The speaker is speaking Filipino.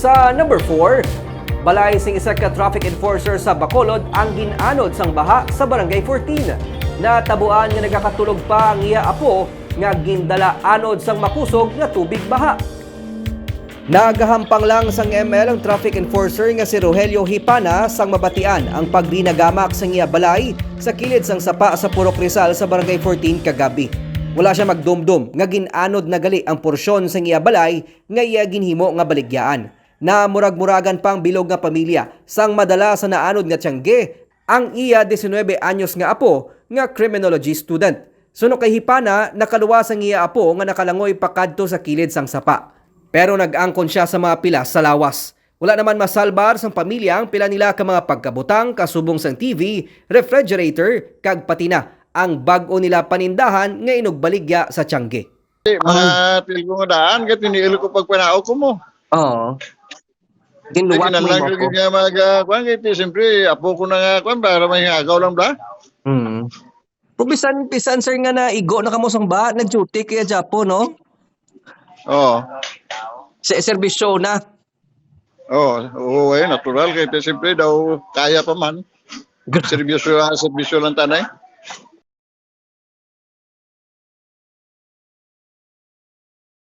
Sa number 4, balay sing isa ka traffic enforcer sa Bacolod ang ginanod sang baha sa Barangay 14. Natabuan nga nagakatulog pa ang iya apo nga gindala anod sang makusog nga tubig baha. Nagahampang lang sang ML ang traffic enforcer nga si Rogelio Hipana sang mabatian ang pagdinagamak sang iya balay sa kilid sang sapa sa Purok Rizal sa Barangay 14 kagabi. Wala siya magdumdum nga ginanod na gali ang porsyon sang iya balay nga iya ginhimo nga baligyaan. Na murag-muragan pang bilog nga pamilya sang madala sa naanod nga tiyangge ang iya 19 anyos nga apo nga criminology student. Suno kay Hipana, nakaluwas ang iya apo nga nakalangoy pakadto sa kilid sang sapa. Pero nag-angkon siya sa mga pilas sa lawas. Wala naman masalbar sang pamilya ang pila nila ka mga pagkabutang, kasubong sang TV, refrigerator, kag pati na ang bag-o nila panindahan nga inugbaligya sa tiyangge. Mga tilgo nga daan, kat iniilo ko pagpanao ko mo. Oo. Ginuwat mo Kinalang mo ko ko. nga mag-kuhan, kaya siyempre, apo ko na nga kuhan, para may agaw lang ba? Kung bisan sir nga na igo na kamo sang ba, nag-duty kaya Japo, no? Oo. Sa serbisyo na. Oo, natural, kaya siyempre daw kaya pa man. Serbisyo lang tanay.